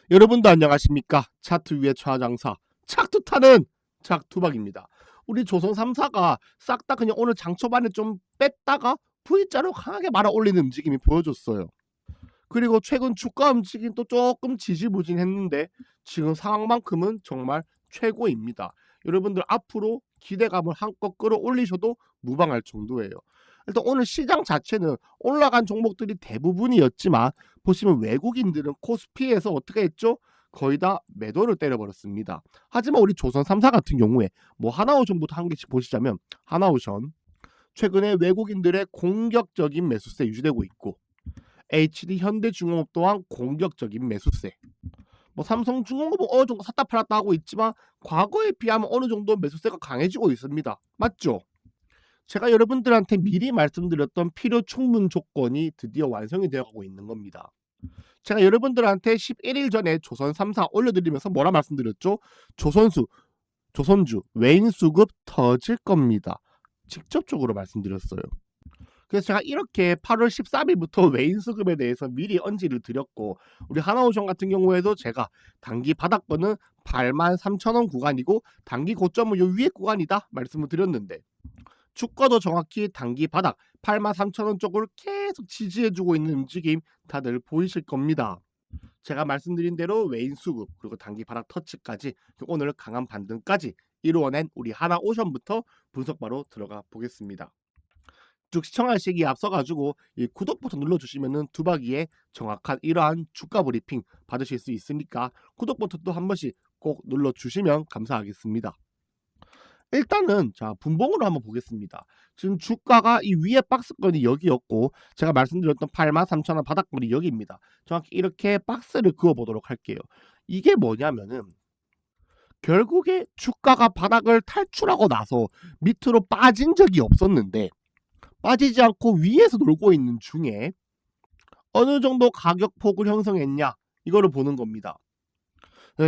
여러분도 안녕하십니까? 차트 위의 최하장사 착투타는 착투박입니다. 우리 조선 3사가 싹 다 그냥 오늘 장 초반에 좀 뺐다가 V자로 강하게 말아 올리는 움직임이 보여줬어요. 그리고 최근 주가 움직임 또 조금 지지부진했는데 지금 상황만큼은 정말 최고입니다. 여러분들 앞으로 기대감을 한껏 끌어올리셔도 무방할 정도예요. 일단 오늘 시장 자체는 올라간 종목들이 대부분이었지만 보시면 외국인들은 코스피에서 어떻게 했죠? 거의 다 매도를 때려버렸습니다. 하지만 우리 조선 3사 같은 경우에 뭐 하나오션부터 한 개씩 보시자면 하나오션 최근에 외국인들의 공격적인 매수세 유지되고 있고 HD 현대중공업 또한 공격적인 매수세 뭐 삼성중공업은 어느 정도 샀다 팔았다 하고 있지만 과거에 비하면 어느 정도 매수세가 강해지고 있습니다. 맞죠? 제가 여러분들한테 미리 말씀드렸던 필요 충분 조건이 드디어 완성이 되어가고 있는 겁니다. 제가 여러분들한테 11일 전에 조선 3사 올려드리면서 뭐라 말씀드렸죠? 조선주 외인 수급 터질 겁니다. 직접적으로 말씀드렸어요. 그래서 제가 이렇게 8월 13일부터 외인 수급에 대해서 미리 언지를 드렸고 우리 하나오션 같은 경우에도 제가 단기 바닥권은 83,000원 구간이고 단기 고점은 요 위에 구간이다 말씀을 드렸는데 주가도 정확히 단기 바닥 83,000원 쪽을 계속 지지해주고 있는 움직임 다들 보이실 겁니다. 제가 말씀드린 대로 외인 수급 그리고 단기 바닥 터치까지 오늘 강한 반등까지 이루어낸 우리 하나오션부터 분석 바로 들어가 보겠습니다. 쭉 시청하시기에 앞서가지고 이 구독 버튼 눌러주시면은 두바기에 정확한 이러한 주가 브리핑 받으실 수 있으니까 구독 버튼도 한 번씩 꼭 눌러주시면 감사하겠습니다. 일단은 자 분봉으로 한번 보겠습니다. 지금 주가가 이 위에 박스권이 여기였고 제가 말씀드렸던 83,000원 바닥권이 여기입니다. 정확히 이렇게 박스를 그어보도록 할게요. 이게 뭐냐면은 결국에 주가가 바닥을 탈출하고 나서 밑으로 빠진 적이 없었는데 빠지지 않고 위에서 놀고 있는 중에 어느 정도 가격폭을 형성했냐 이거를 보는 겁니다.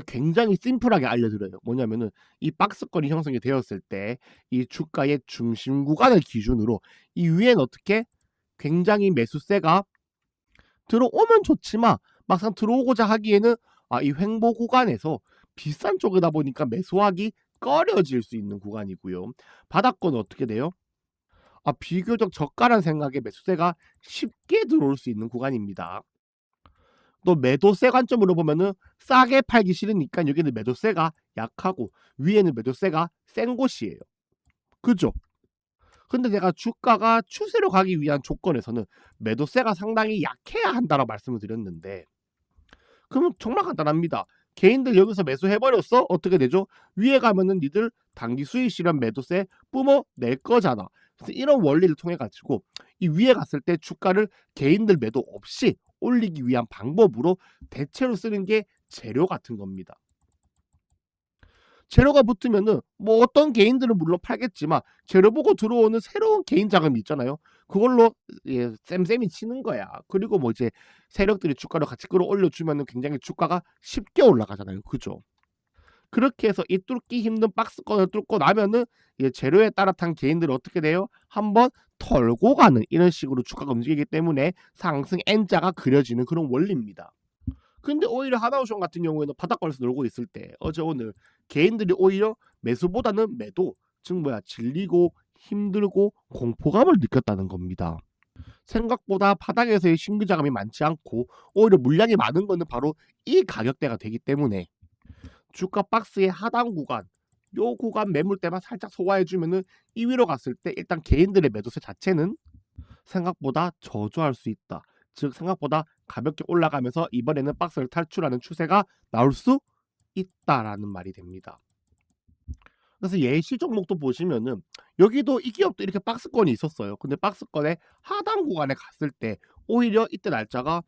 굉장히 심플하게 알려드려요. 뭐냐면은 이 박스권이 형성이 되었을 때 이 주가의 중심 구간을 기준으로 이 위엔 어떻게 굉장히 매수세가 들어오면 좋지만 막상 들어오고자 하기에는 이 횡보 구간에서 비싼 쪽이다 보니까 매수하기 꺼려질 수 있는 구간이고요. 바닥권은 어떻게 돼요? 비교적 저가란 생각에 매수세가 쉽게 들어올 수 있는 구간입니다. 또 매도세 관점으로 보면은 싸게 팔기 싫으니까 여기는 매도세가 약하고 위에는 매도세가 센 곳이에요. 그죠? 근데 제가 주가가 추세로 가기 위한 조건에서는 매도세가 상당히 약해야 한다라고 말씀을 드렸는데 그러면 정말 간단합니다. 개인들 여기서 매수해버렸어? 어떻게 되죠? 위에 가면은 니들 단기 수익 실현 매도세 뿜어낼 거잖아. 그래서 이런 원리를 통해 가지고 이 위에 갔을 때 주가를 개인들 매도 없이 올리기 위한 방법으로 대체로 쓰는 게 재료 같은 겁니다. 재료가 붙으면은 뭐 어떤 개인들은 물론 팔겠지만 재료 보고 들어오는 새로운 개인 자금이 있잖아요. 그걸로 쌤쌤이 치는 거야. 그리고 뭐 이제 세력들이 주가를 같이 끌어올려주면은 굉장히 주가가 쉽게 올라가잖아요. 그죠? 그렇게 해서 이 뚫기 힘든 박스권을 뚫고 나면은 재료에 따라탄 개인들은 어떻게 돼요? 한번 털고 가는 이런 식으로 주가가 움직이기 때문에 상승 N자가 그려지는 그런 원리입니다. 근데 오히려 하나오션 같은 경우에는 바닥권에서 놀고 있을 때 어제 오늘 개인들이 오히려 매수보다는 매도 즉 질리고 힘들고 공포감을 느꼈다는 겁니다. 생각보다 바닥에서의 신규 자금이 많지 않고 오히려 물량이 많은 거는 바로 이 가격대가 되기 때문에 주가 박스의 하단 구간 요 구간 매물대만 살짝 소화해주면은 이 위로 갔을 때 일단 개인들의 매도세 자체는 생각보다 저조할 수 있다. 즉 생각보다 가볍게 올라가면서 이번에는 박스를 탈출하는 추세가 나올 수 있다라는 말이 됩니다. 그래서 예시 종목도 보시면은 여기도 이 기업도 이렇게 박스권이 있었어요. 근데 박스권의 하단 구간에 갔을 때 오히려 이때 날짜가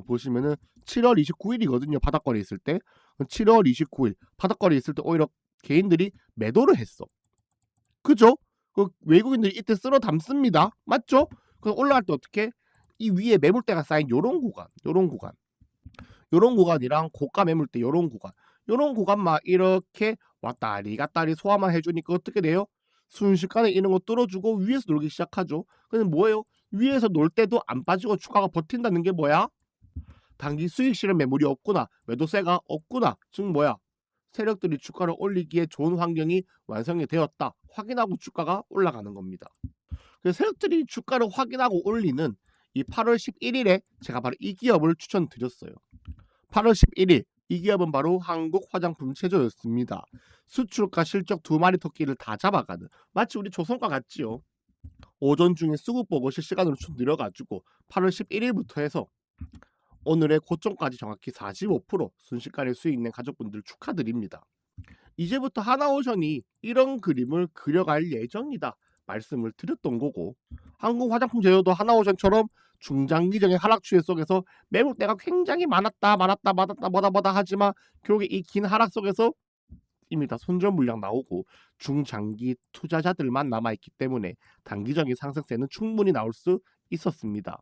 보시면은 7월 29일이거든요. 바닥권에 있을 때 7월 29일 바닥권에 있을 때 오히려 개인들이 매도를 했어. 그죠? 외국인들이 이때 쓸어 담습니다. 맞죠? 그럼 올라갈 때 어떻게? 이 위에 매물대가 쌓인 요런 구간이랑 고가 매물대 요런 구간만 이렇게 왔다리 갔다리 소화만 해주니까 어떻게 돼요? 순식간에 이런 거 뚫어주고 위에서 놀기 시작하죠. 근데 뭐예요? 위에서 놀 때도 안 빠지고 주가가 버틴다는 게 뭐야? 단기 수익 실현 매물이 없구나, 매도세가 없구나, 즉 뭐야? 세력들이 주가를 올리기에 좋은 환경이 완성이 되었다 확인하고 주가가 올라가는 겁니다. 그래서 세력들이 주가를 확인하고 올리는 이 8월 11일에 제가 바로 이 기업을 추천드렸어요. 8월 11일 이 기업은 바로 한국화장품 체조였습니다. 수출과 실적 두 마리 토끼를 다 잡아가는, 마치 우리 조선과 같지요. 오전 중에 수급 보고 실시간으로 쭉 늘어가지고 8월 11일부터 해서 오늘의 고점까지 정확히 45% 순식간에 수익 낸 가족분들 축하드립니다. 이제부터 하나오션이 이런 그림을 그려갈 예정이다 말씀을 드렸던 거고, 한국 화장품 제조도 하나오션처럼 중장기적인 하락 추세 속에서 매물대가 굉장히 많았다 뭐다 하지만 결국에 이 긴 하락 속에서 이미 다 손절 물량 나오고 중장기 투자자들만 남아있기 때문에 단기적인 상승세는 충분히 나올 수 있었습니다.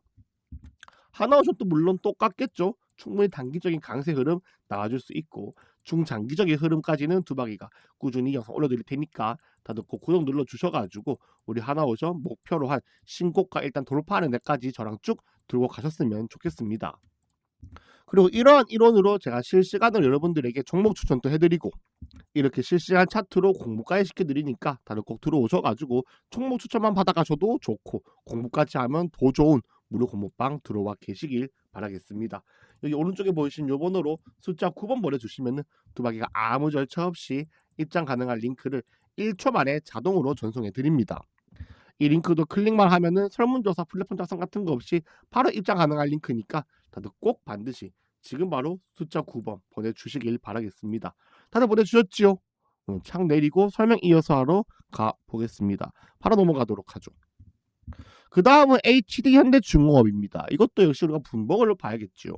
하나오션도 물론 똑같겠죠. 충분히 단기적인 강세 흐름 나와줄 수 있고 중장기적인 흐름까지는 두바기가 꾸준히 영상 올려드릴 테니까 다들 꼭 구독 눌러주셔가지고 우리 하나오션 목표로 한 신고가 일단 돌파하는 데까지 저랑 쭉 들고 가셨으면 좋겠습니다. 그리고 이러한 이론으로 제가 실시간으로 여러분들에게 종목 추천도 해드리고 이렇게 실시간 차트로 공부까지 시켜드리니까 다들 꼭 들어오셔가지고 종목 추천만 받아가셔도 좋고 공부까지 하면 더 좋은 무료 공부방 들어와 계시길 바라겠습니다. 여기 오른쪽에 보이신 요 번호로 숫자 9번 보내주시면 두바기가 아무 절차 없이 입장 가능한 링크를 1초 만에 자동으로 전송해 드립니다. 이 링크도 클릭만 하면은 설문조사 플랫폼 작성 같은 거 없이 바로 입장 가능한 링크니까 다들 꼭 반드시 지금 바로 숫자 9번 보내주시길 바라겠습니다. 다들 보내주셨지요? 창 내리고 설명 이어서 하러 가보겠습니다. 바로 넘어가도록 하죠. 그 다음은 HD현대중공업입니다. 이것도 역시 우리가 분봉을 봐야겠죠.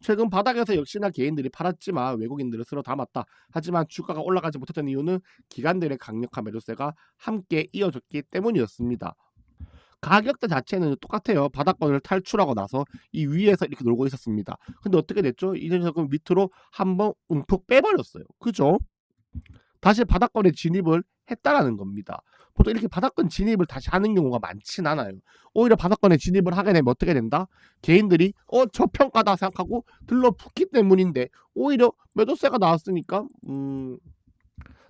최근 바닥에서 역시나 개인들이 팔았지만 외국인들을 쓸어 담았다. 하지만 주가가 올라가지 못했던 이유는 기관들의 강력한 매도세가 함께 이어졌기 때문이었습니다. 가격대 자체는 똑같아요. 바닥권을 탈출하고 나서 이 위에서 이렇게 놀고 있었습니다. 근데 어떻게 됐죠? 이 녀석은 밑으로 한번 움푹 빼버렸어요. 그죠? 다시 바닥권에 진입을 했다라는 겁니다. 보통 이렇게 바닥권 진입을 다시 하는 경우가 많진 않아요. 오히려 바닥권에 진입을 하게 되면 어떻게 된다? 개인들이 저평가다 생각하고 들러붙기 때문인데 오히려 매도세가 나왔으니까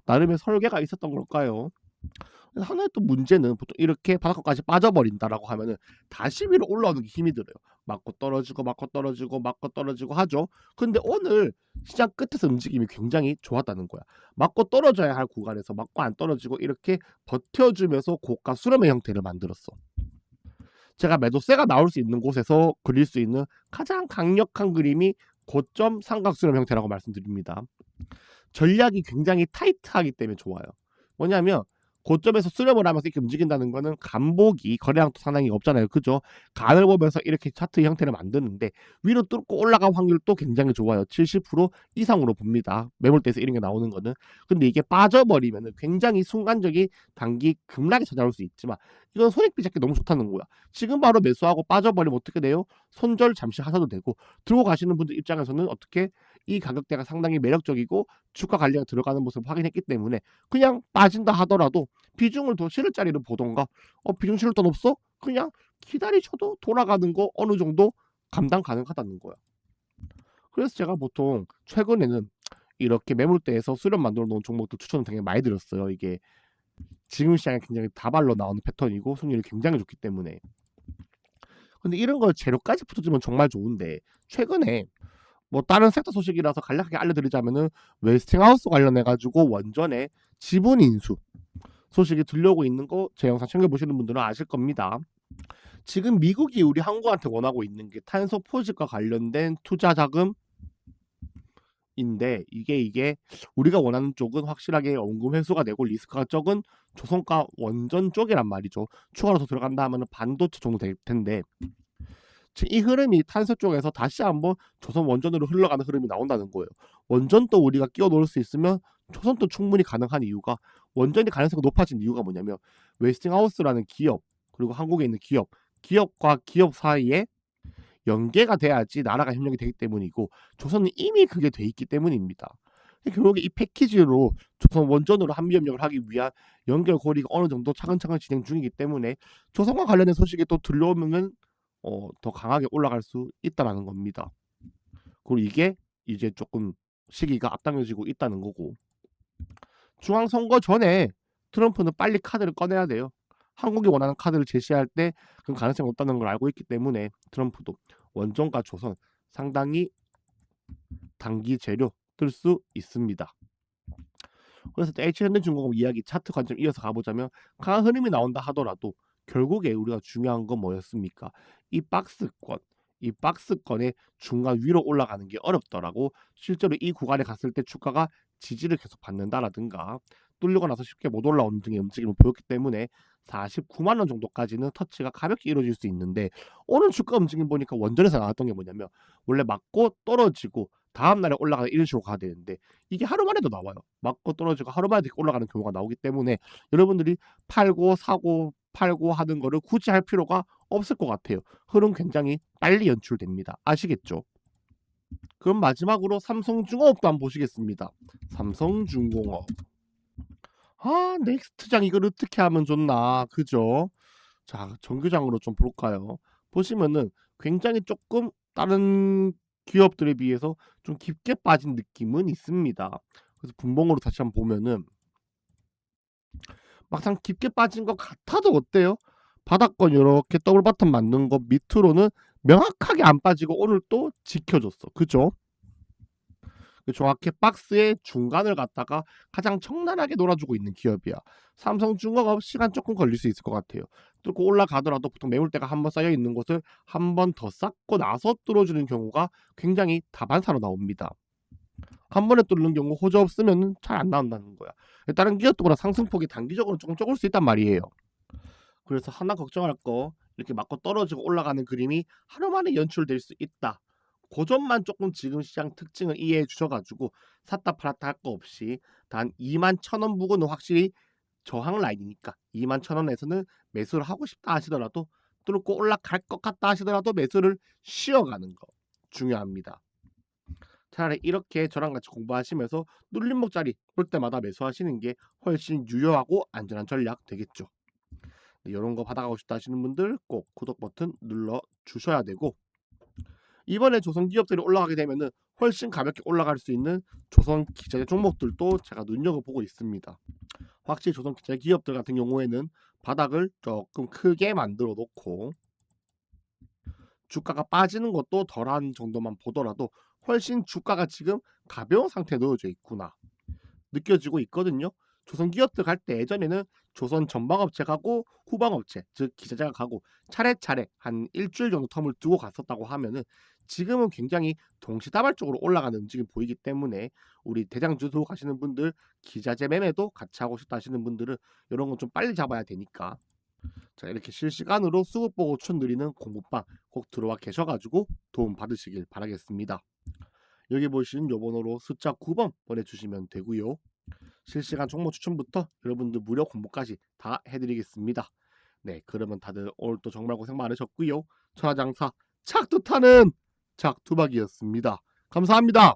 나름의 설계가 있었던 걸까요? 하나의 또 문제는 보통 이렇게 바닥권까지 빠져버린다라고 하면은 다시 위로 올라오는 게 힘이 들어요. 맞고 떨어지고 하죠. 근데 오늘 시장 끝에서 움직임이 굉장히 좋았다는 거야. 맞고 떨어져야 할 구간에서 맞고 안 떨어지고 이렇게 버텨주면서 고가 수렴의 형태를 만들었어. 제가 매도세가 나올 수 있는 곳에서 그릴 수 있는 가장 강력한 그림이 고점 삼각 수렴 형태라고 말씀드립니다. 전략이 굉장히 타이트하기 때문에 좋아요. 뭐냐면 고점에서 수렴을 하면서 이렇게 움직인다는 거는 간복이 거래량도 상당히 없잖아요. 그죠? 간을 보면서 이렇게 차트 형태를 만드는데 위로 뚫고 올라간 확률도 굉장히 좋아요. 70% 이상으로 봅니다. 매물대에서 이런 게 나오는 거는. 근데 이게 빠져버리면 굉장히 순간적인 단기 급락이 찾아올 수 있지만 이건 손익비 잡기 너무 좋다는 거야. 지금 바로 매수하고 빠져버리면 어떻게 돼요? 손절 잠시 하셔도 되고 들고 가시는 분들 입장에서는 어떻게 이 가격대가 상당히 매력적이고 주가 관리가 들어가는 모습을 확인했기 때문에 그냥 빠진다 하더라도 비중을 더 실을 자리를 보던가 비중 실을 돈 없어? 그냥 기다리셔도 돌아가는 거 어느 정도 감당 가능하다는 거야. 그래서 제가 보통 최근에는 이렇게 매물대에서 수렴 만들어 놓은 종목도 추천을 되게 많이 드렸어요. 이게 지금 시장에 굉장히 다발로 나오는 패턴이고 승률이 굉장히 좋기 때문에. 근데 이런 걸 재료까지 붙여주면 정말 좋은데 최근에 뭐 다른 섹터 소식이라서 간략하게 알려드리자면은 웨스팅하우스 관련해가지고 원전의 지분 인수 소식이 들려오고 있는 거 제 영상 챙겨보시는 분들은 아실 겁니다. 지금 미국이 우리 한국한테 원하고 있는 게 탄소 포집과 관련된 투자 자금인데 이게 우리가 원하는 쪽은 확실하게 원금 회수가 되고 리스크가 적은 조선가 원전 쪽이란 말이죠. 추가로 더 들어간다 하면 반도체 정도 될 텐데 이 흐름이 탄소 쪽에서 다시 한번 조선 원전으로 흘러가는 흐름이 나온다는 거예요. 원전도 우리가 끼워 넣을 수 있으면 조선도 충분히 가능한 이유가 원전이 가능성이 높아진 이유가 뭐냐면 웨스팅하우스라는 기업 그리고 한국에 있는 기업과 기업 사이에 연계가 돼야지 나라가 협력이 되기 때문이고 조선은 이미 그게 돼 있기 때문입니다. 결국에 이 패키지로 조선 원전으로 한미협력을 하기 위한 연결고리가 어느 정도 차근차근 진행 중이기 때문에 조선과 관련된 소식이 또 들려오면 더 강하게 올라갈 수 있다라는 겁니다. 그리고 이게 이제 조금 시기가 앞당겨지고 있다는 거고, 중앙선거 전에 트럼프는 빨리 카드를 꺼내야 돼요. 한국이 원하는 카드를 제시할 때 그 가능성이 없다는 걸 알고 있기 때문에 트럼프도 원전과 조선 상당히 단기 재료 뜰 수 있습니다. 그래서 H현대중공업 이야기 차트 관점 이어서 가보자면, 강한 흐름이 나온다 하더라도 결국에 우리가 중요한 건 뭐였습니까? 이 박스권, 이 박스권의 중간 위로 올라가는 게 어렵더라고. 실제로 이 구간에 갔을 때 주가가 지지를 계속 받는다라든가 뚫리고 나서 쉽게 못 올라오는 등의 움직임을 보였기 때문에 49만 원 정도까지는 터치가 가볍게 이루어질 수 있는데, 오늘 주가 움직임 보니까 원전에서 나왔던 게 뭐냐면 원래 맞고 떨어지고 다음날에 올라가는 이런 식으로 가야 되는데, 이게 하루 만에도 나와요. 맞고 떨어지고 하루 만에 올라가는 경우가 나오기 때문에 여러분들이 팔고 사고 팔고 하는 거를 굳이 할 필요가 없을 것 같아요. 흐름 굉장히 빨리 연출됩니다. 아시겠죠? 그럼 마지막으로 삼성중공업도 한번 보시겠습니다. 삼성중공업. 넥스트장 이걸 어떻게 하면 좋나, 그죠? 자, 정규장으로 좀 볼까요? 보시면은 굉장히 조금 다른 기업들에 비해서 좀 깊게 빠진 느낌은 있습니다. 그래서 분봉으로 다시 한번 보면은 막상 깊게 빠진 것 같아도 어때요? 바닥권 이렇게 더블 바텀 만든 거 밑으로는 명확하게 안 빠지고 오늘 또 지켜줬어. 그죠? 정확히 박스의 중간을 갖다가 가장 적나라하게 놀아주고 있는 기업이야. 삼성중공업 시간 조금 걸릴 수 있을 것 같아요. 뚫고 올라가더라도 보통 매물대가 한번 쌓여 있는 곳을 한 번 더 쌓고 나서 뚫어주는 경우가 굉장히 다반사로 나옵니다. 한 번에 뚫는 경우 호재 없으면 잘 안 나온다는 거야. 다른 기업들보다 상승폭이 단기적으로 조금 적을 수 있단 말이에요. 그래서 하나 걱정할 거, 이렇게 맞고 떨어지고 올라가는 그림이 하루 만에 연출될 수 있다. 그 점만 조금 지금 시장 특징을 이해해 주셔가지고 샀다 팔았다 할 거 없이 단 21,000원 부근은 확실히 저항 라인이니까 21,000원에서는 매수를 하고 싶다 하시더라도, 뚫고 올라갈 것 같다 하시더라도 매수를 쉬어가는 거 중요합니다. 차라리 이렇게 저랑 같이 공부하시면서 눌림목자리 볼 때마다 매수하시는 게 훨씬 유효하고 안전한 전략 되겠죠. 이런 거 받아가고 싶다 하시는 분들 꼭 구독 버튼 눌러 주셔야 되고, 이번에 조선 기업들이 올라가게 되면은 훨씬 가볍게 올라갈 수 있는 조선 기재 종목들도 제가 눈여겨보고 있습니다. 확실히 조선 기재 기업들 같은 경우에는 바닥을 조금 크게 만들어 놓고 주가가 빠지는 것도 덜한 정도만 보더라도 훨씬 주가가 지금 가벼운 상태에 놓여져 있구나 느껴지고 있거든요. 조선 기업들 갈 때 예전에는 조선 전방업체 가고 후방업체, 즉 기자재가 가고 차례차례 한 일주일 정도 텀을 두고 갔었다고 하면은, 지금은 굉장히 동시다발적으로 올라가는 움직임이 보이기 때문에 우리 대장주 들고 가시는 분들, 기자재 매매도 같이 하고 싶다 하시는 분들은 이런 건 좀 빨리 잡아야 되니까, 자, 이렇게 실시간으로 수급 보고 추천드리는 공부방 꼭 들어와 계셔가지고 도움 받으시길 바라겠습니다. 여기 보시는 요 번호로 숫자 9번 보내주시면 되고요. 실시간 종목 추천부터 여러분들 무료 공부까지 다 해드리겠습니다. 네, 그러면 다들 오늘 또 정말 고생 많으셨고요. 천하장사 착두타는 작두박이었습니다. 감사합니다.